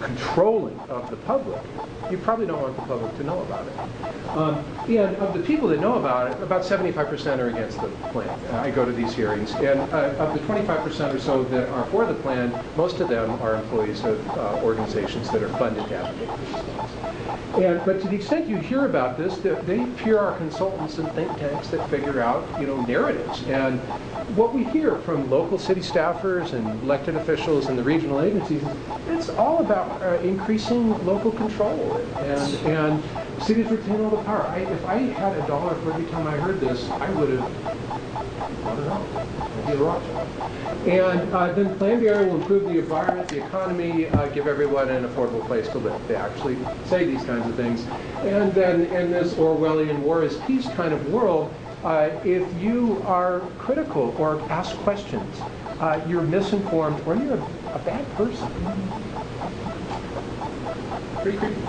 controlling of the public, you probably don't want the public to know about it. And of the people that know about it, about 75% are against the plan. I go to these hearings, and of the 25% or so that are for the plan, most of them are employees of organizations that are funded to advocate for these things. But to the extent you hear about this, they PR consultants and think tanks that figure out, narratives. And what we hear from local city staffers and elected officials and the regional agencies is it's all about increasing local control and cities retain all the power. If I had a dollar for every time I heard this, I would have, I don't know, I'd be a Rothschild. And then planned area will improve the environment, the economy, give everyone an affordable place to live. They actually say these kinds of things. And then in this Orwellian war is peace kind of world, if you are critical or ask questions, you're misinformed or you're a bad person. Pretty creepy.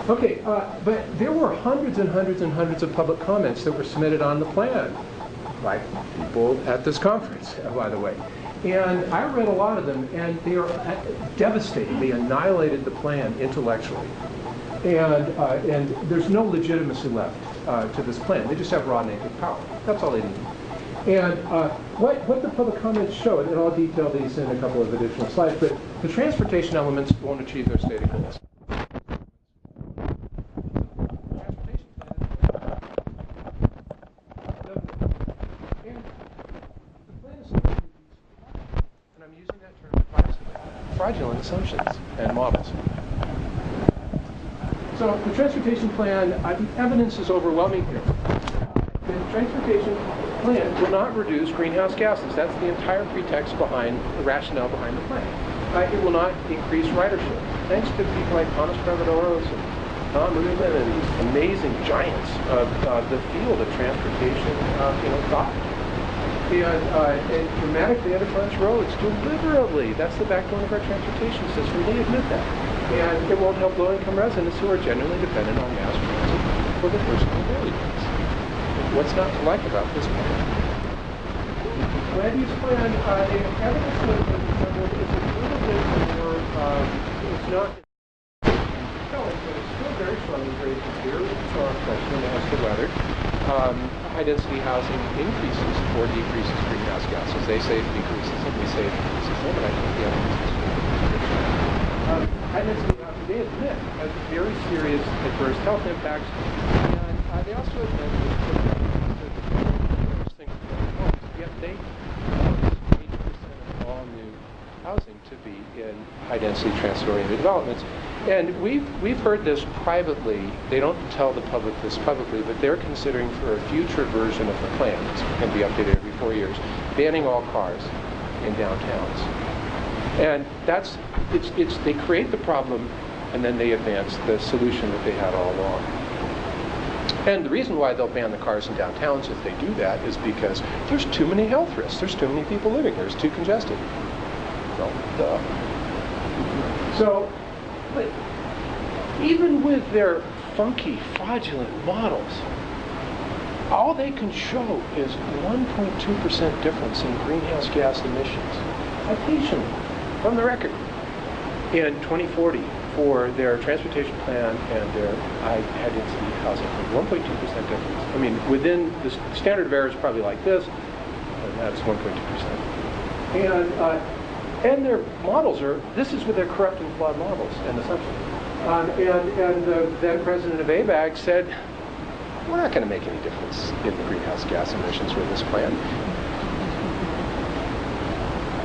Okay, but there were hundreds and hundreds and hundreds of public comments that were submitted on the plan by people at this conference, by the way. And I read a lot of them, and they are devastating. They annihilated the plan intellectually. And there's no legitimacy left to this plan. They just have raw naked power. That's all they need. And what the public comments showed, and I'll detail these in a couple of additional slides, but the transportation elements won't achieve their stated goals. And I'm using that term advisedly. Fraudulent assumptions and models. So the transportation plan, the evidence is overwhelming here. The transportation plan will not reduce greenhouse gases. That's the entire pretext behind the rationale behind the plan. It will not increase ridership. Thanks to people like Thomas Trevidoros and Tom Rubin and these amazing giants of the field of transportation, thought. And dramatically enterprise roads deliberately. That's the backbone of our transportation system. They admit that. And it won't help low-income residents who are genuinely dependent on mass transit for their personal daily needs. What's not to like about this plan? Land use plan, the evidence is a little bit more, it's not compelling, but it's still very strongly raised a very strong question as to whether high-density housing increases or decreases greenhouse gases. They say it decreases, and we say it decreases them, but I think the evidence is high-density housing, they admit, has very serious adverse health impacts, and they also admit that yet they want 80% of all new housing to be in high-density transit-oriented developments. And we've heard this privately. They don't tell the public this publicly, but they're considering for a future version of the plan, it's going to be updated every 4 years, banning all cars in downtowns. And they create the problem, and then they advance the solution that they had all along. And the reason why they'll ban the cars in downtowns if they do that is because there's too many health risks. There's too many people living there. It's too congested. Well, duh. So, but even with their funky, fraudulent models, all they can show is 1.2% difference in greenhouse gas emissions, occasionally, from the record, in 2040 for their transportation plan and their high-density housing. 1.2% difference. I mean, within the standard of error is probably like this, and that's 1.2%. And their models are, this is with their corrupt and flawed models and assumptions. And the then president of ABAG said, we're not going to make any difference in the greenhouse gas emissions with this plan.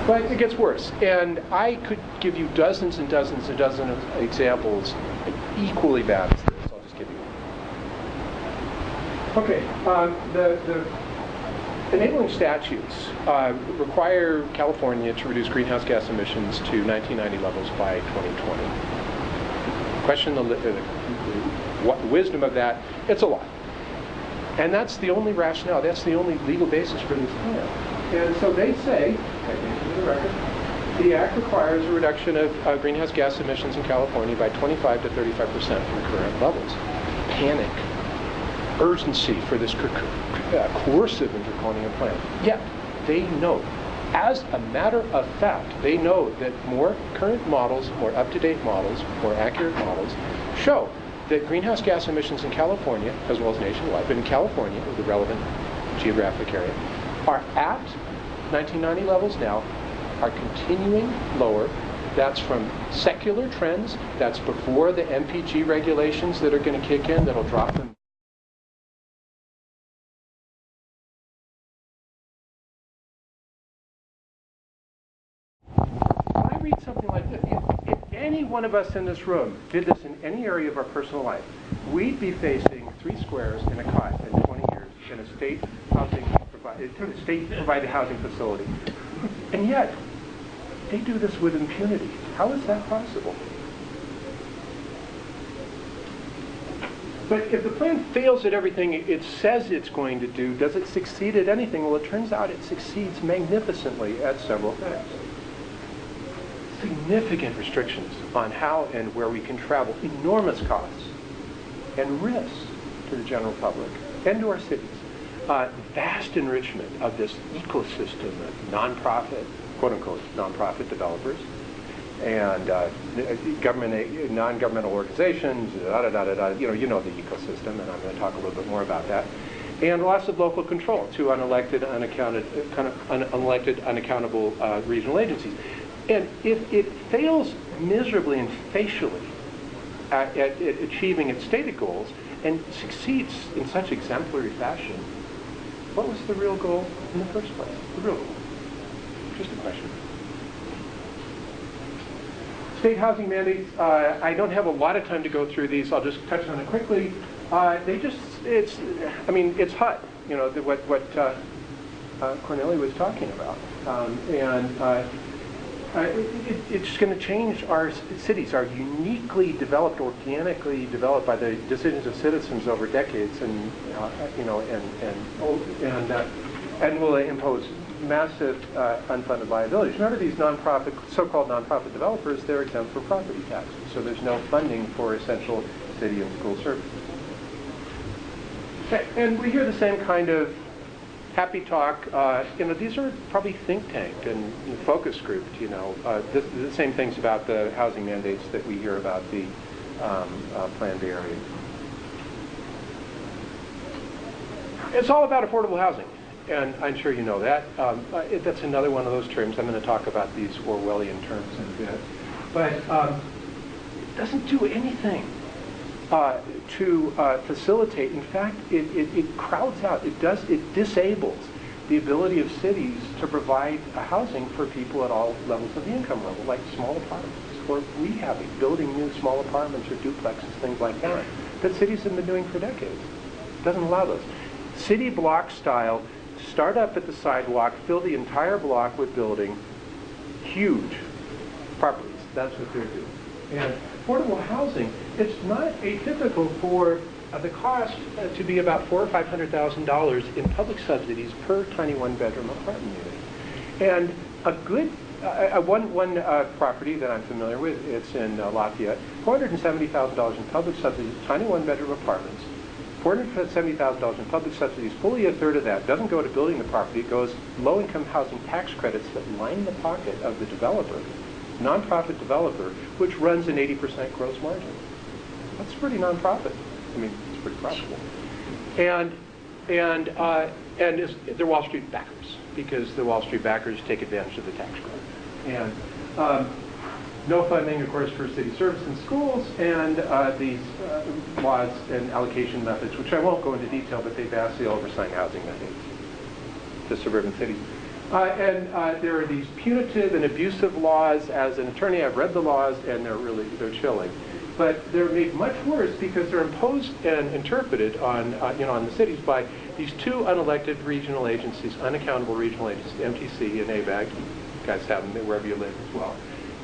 But it gets worse. And I could give you dozens and dozens and dozens of examples equally bad as this. I'll just give you one. Okay, the enabling statutes require California to reduce greenhouse gas emissions to 1990 levels by 2020. Question what the wisdom of that? It's a lot. And that's the only rationale, that's the only legal basis for this plan. And so they say, the record, the Act requires a reduction of greenhouse gas emissions in California by 25 to 35% from current levels. Panic, urgency for this coercive and draconian plan. Yet, they know As a matter of fact, they know that more current models, more up-to-date models, more accurate models, show that greenhouse gas emissions in California, as well as nationwide, but in California, the relevant geographic area, are at 1990 levels now, are continuing lower. That's from secular trends. That's before the MPG regulations that are going to kick in that'll drop them. When I read something like this, if any one of us in this room did this in any area of our personal life, we'd be facing 3 squares and a cot in 20 years in a state-provided housing facility. And yet, they do this with impunity. How is that possible? But if the plan fails at everything it says it's going to do, does it succeed at anything? Well, it turns out it succeeds magnificently at several things. Significant restrictions on how and where we can travel, enormous costs and risks to the general public and to our cities. Vast enrichment of this ecosystem of nonprofit, quote-unquote, nonprofit developers and government, non-governmental organizations, you know the ecosystem, and I'm going to talk a little bit more about that. And loss of local control to unelected, unaccountable regional agencies. And if it fails miserably and facially at achieving its stated goals and succeeds in such exemplary fashion, what was the real goal in the first place? The real goal. Just a question. State housing mandates, I don't have a lot of time to go through these. I'll just touch on it quickly. It's HUD, you know, what Cornelia was talking about. It's going to change our cities, are uniquely developed, organically developed by the decisions of citizens over decades, and will impose massive unfunded liabilities. Remember, these so-called nonprofit developers, they're exempt from property taxes, so there's no funding for essential city and school services. And we hear the same kind of happy talk. These are probably think tanked and focus grouped. The same things about the housing mandates that we hear about the Plan B area. It's all about affordable housing, and I'm sure you know that. That's another one of those terms. I'm going to talk about these Orwellian terms in a bit. But it doesn't do anything to facilitate. In fact, it crowds out. It disables the ability of cities to provide housing for people at all levels of the income level, like small apartments, or rehabbing, building new small apartments or duplexes, things like that cities have been doing for decades. It doesn't allow those. City block style, start up at the sidewalk, fill the entire block with building, huge properties. That's what they're doing. And affordable housing, it's not atypical for the cost to be about $400,000 or $500,000 in public subsidies per tiny one-bedroom apartment unit. And a good one property that I'm familiar with, it's in Lafayette, $470,000 in public subsidies, tiny one-bedroom apartments. $470,000 in public subsidies, fully a third of that doesn't go to building the property. It goes low-income housing tax credits that line the pocket of the developer, nonprofit developer, which runs an 80% gross margin. That's pretty nonprofit. I mean, it's pretty profitable. And they're Wall Street backers, because the Wall Street backers take advantage of the tax credit. And no funding, of course, for city service and schools, and these laws and allocation methods, which I won't go into detail, but they vastly oversight housing methods to suburban cities. There are these punitive and abusive laws. As an attorney, I've read the laws, and they're chilling. But they're made much worse because they're imposed and interpreted on the cities by these two unelected regional agencies, unaccountable regional agencies, MTC and ABAG. You guys have them wherever you live as well.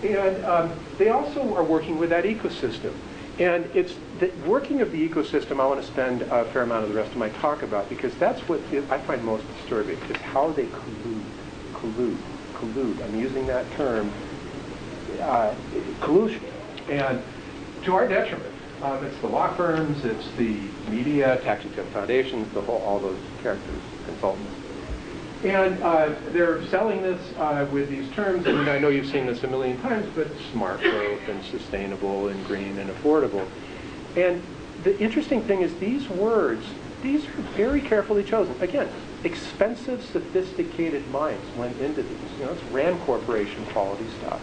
And they also are working with that ecosystem. And it's the working of the ecosystem I want to spend a fair amount of the rest of my talk about, because that's what I find most disturbing, is how they collude. I'm using that term, collusion. And to our detriment. It's the law firms, it's the media, tax-exempt foundations, all those characters, consultants. And they're selling this with these terms, and I know you've seen this a million times, but smart growth and sustainable and green and affordable. And the interesting thing is these words, these are very carefully chosen. Again, expensive, sophisticated minds went into these. You know, it's Rand Corporation quality stuff.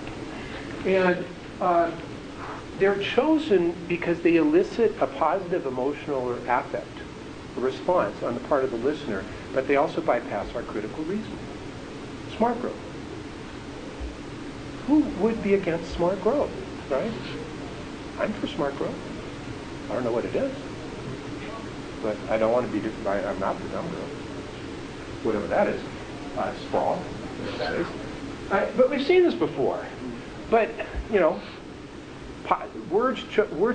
And they're chosen because they elicit a positive emotional or affect response on the part of the listener, but they also bypass our critical reasoning. Smart growth. Who would be against smart growth, right? I'm for smart growth. I don't know what it is, but I don't want to be, I'm not for dumb growth. Whatever that is. Sprawl, whatever that is. But we've seen this before. But, you know, words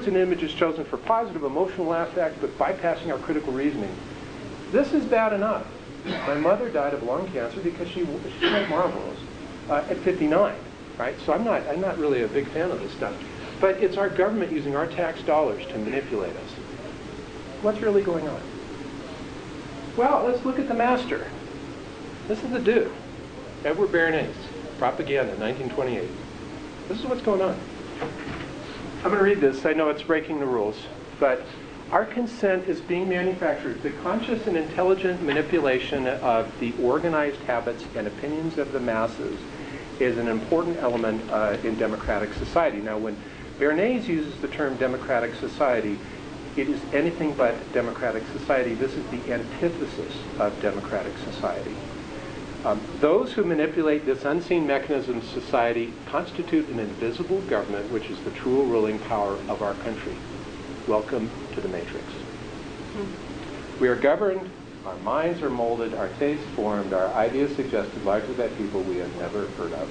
and images chosen for positive emotional affect, but bypassing our critical reasoning. This is bad enough. My mother died of lung cancer because she had marbles at 59, right? So I'm not really a big fan of this stuff. But it's our government using our tax dollars to manipulate us. What's really going on? Well, let's look at the master. This is the dude, Edward Bernays, Propaganda, 1928. This is what's going on. I'm going to read this. I know it's breaking the rules, but our consent is being manufactured. The conscious and intelligent manipulation of the organized habits and opinions of the masses is an important element in democratic society. Now, when Bernays uses the term democratic society, it is anything but democratic society. This is the antithesis of democratic society. Those who manipulate this unseen mechanism of society constitute an invisible government, which is the true ruling power of our country. Welcome to the Matrix. We are governed, our minds are molded, our tastes formed, our ideas suggested largely by people we have never heard of.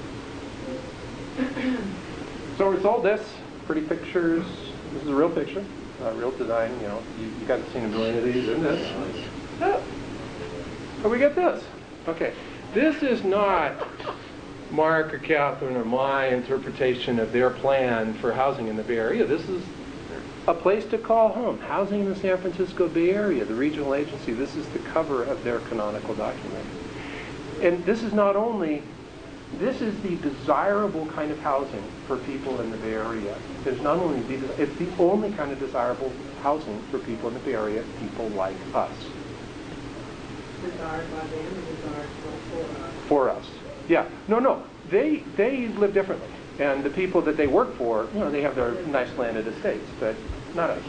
So result this, pretty pictures. This is a real picture, real design. You know, you guys have seen a million of these, isn't this? Oh, we get this. Okay. This is not Mark or Catherine or my interpretation of their plan for housing in the Bay Area. This is a place to call home. Housing in the San Francisco Bay Area, the regional agency. This is the cover of their canonical document. And this is not only, this is the desirable kind of housing for people in the Bay Area. It's not only it's the only kind of desirable housing for people in the Bay Area, people like us. Desired by them and desired for us. For us. Yeah. No. They live differently. And the people that they work for, you know, they have their nice landed estates, but not us.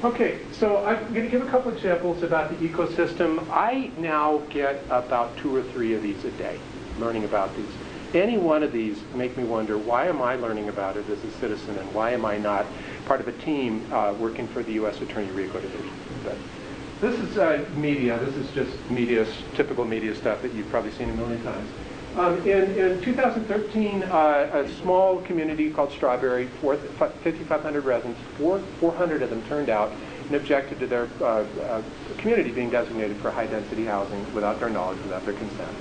Okay, so I'm going to give a couple examples about the ecosystem. I now get about 2 or 3 of these a day, learning about these. Any one of these make me wonder, why am I learning about it as a citizen, and why am I not part of a team working for the U.S. Attorney RICO Division? But this is media. This is just media, typical media stuff that you've probably seen a million times. In 2013, a small community called Strawberry, 5,500 residents, 400 of them turned out and objected to their community being designated for high-density housing without their knowledge, without their consent.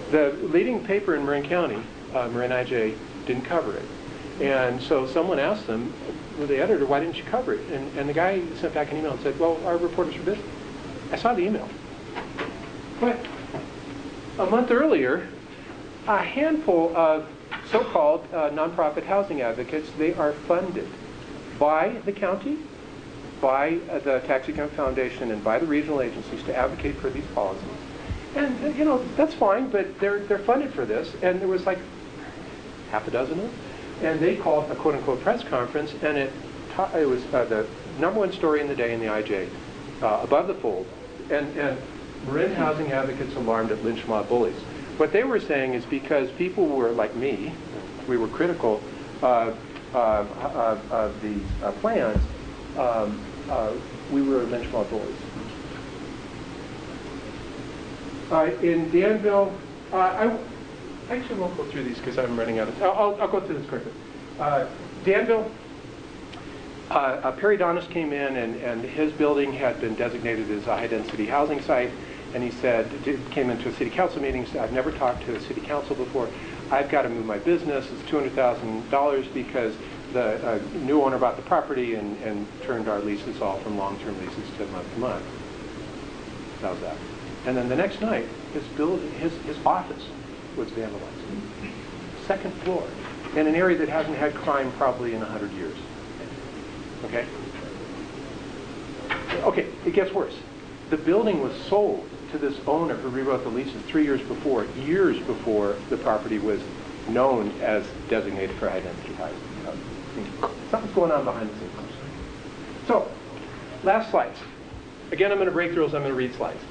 The leading paper in Marin County, Marin IJ, didn't cover it. And so someone asked them, the editor, why didn't you cover it? And the guy sent back an email and said, well, our reporters were busy. I saw the email. But a month earlier, a handful of so-called nonprofit housing advocates, they are funded by the county, by the Tax Exempt Foundation, and by the regional agencies to advocate for these policies. And, you know, that's fine, but they're funded for this. And there was like half a dozen of them. And they called a quote-unquote press conference, and it was the #1 story in the day in the IJ, above the fold. And Marin housing advocates alarmed at lynch mob bullies. What they were saying is because people were like me, we were critical of these plans, we were lynch mob bullies. In Danville, I actually won't go through these because I'm running out of time. I'll go through this quickly. Danville, Periodonis came in, and his building had been designated as a high-density housing site, and he said, came into a city council meeting, said, I've never talked to a city council before. I've got to move my business. It's $200,000 because the new owner bought the property and turned our leases all from long-term leases to month-to-month. How's that? And then the next night, his office was vandalized. Second floor, in an area that hasn't had crime probably in 100 years. Okay? Okay, it gets worse. The building was sold to this owner who rewrote the leases 3 years before the property was known as designated for high-density housing. Something's going on behind the scenes. So, last slides. Again, I'm going to break the rules. I'm going to read slides.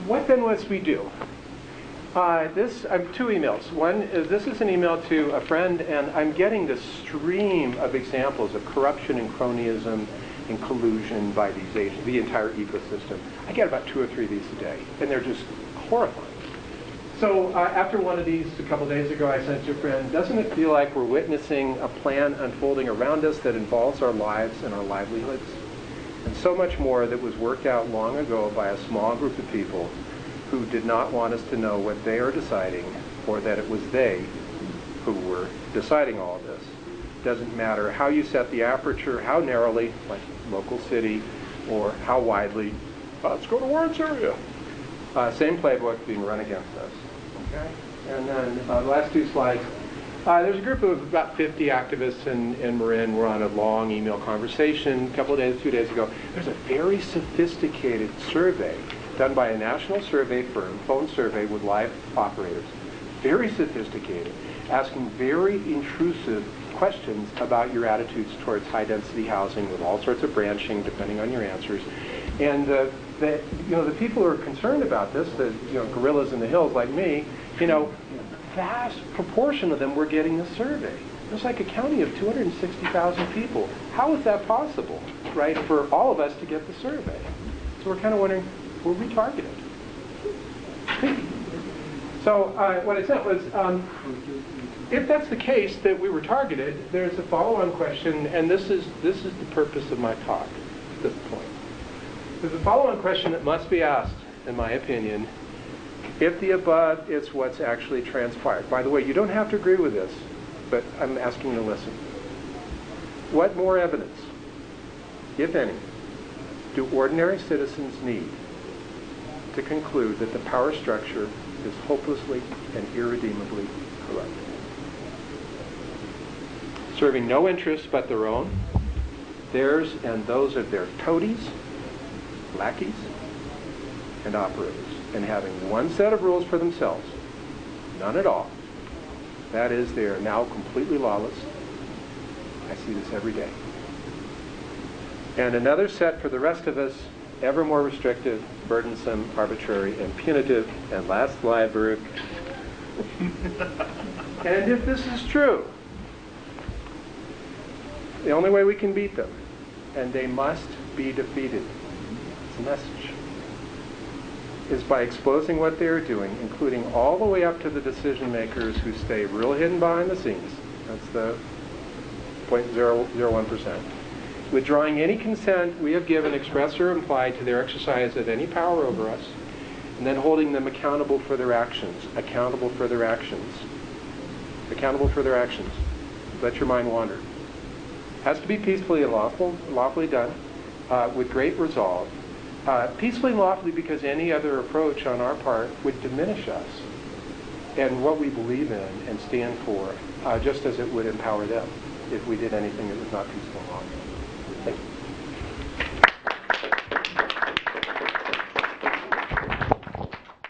What then must we do? I have 2 emails. One is, this is an email to a friend, and I'm getting this stream of examples of corruption and cronyism and collusion by these agents, the entire ecosystem. I get about 2 or 3 of these a day, and they're just horrifying. So after one of these a couple days ago, I sent to a friend, doesn't it feel like we're witnessing a plan unfolding around us that involves our lives and our livelihoods? And so much more that was worked out long ago by a small group of people who did not want us to know what they are deciding, or that it was they who were deciding all of this. Doesn't matter how you set the aperture, how narrowly, like local city, or how widely, let's go to war in Syria. Same playbook being run against us. Okay? And then the last 2 slides. There's a group of about 50 activists in Marin. We're on a long email conversation a couple of days, 2 days ago. There's a very sophisticated survey done by a national survey firm, phone survey with live operators. Very sophisticated, asking very intrusive questions about your attitudes towards high-density housing with all sorts of branching depending on your answers. And the people who are concerned about this, the gorillas in the hills like me, vast proportion of them were getting the survey. It's like a county of 260,000 people. How is that possible, right, for all of us to get the survey? So we're kind of wondering, were we targeted? So what I said was, if that's the case, that we were targeted, there's a follow-on question, and this is the purpose of my talk at this point. There's a follow-on question that must be asked, in my opinion, if the above is what's actually transpired. By the way, you don't have to agree with this, but I'm asking you to listen. What more evidence, if any, do ordinary citizens need to conclude that the power structure is hopelessly and irredeemably corrupt, serving no interests but their own, theirs and those of their toadies, lackeys, and operators, and having one set of rules for themselves, none at all. That is, they are now completely lawless. I see this every day. And another set for the rest of us, ever more restrictive, burdensome, arbitrary, and punitive. And last slide, Baruch. And if this is true, the only way we can beat them, and they must be defeated, it's a message, is by exposing what they are doing, including all the way up to the decision makers who stay real hidden behind the scenes. That's the 0.001%. Withdrawing any consent we have given, express or implied, to their exercise of any power over us, and then holding them accountable for their actions. Accountable for their actions. Accountable for their actions. Let your mind wander. Has to be peacefully and lawfully done, with great resolve. Peacefully and lawfully, because any other approach on our part would diminish us and what we believe in and stand for, just as it would empower them if we did anything that was not peaceful and lawful.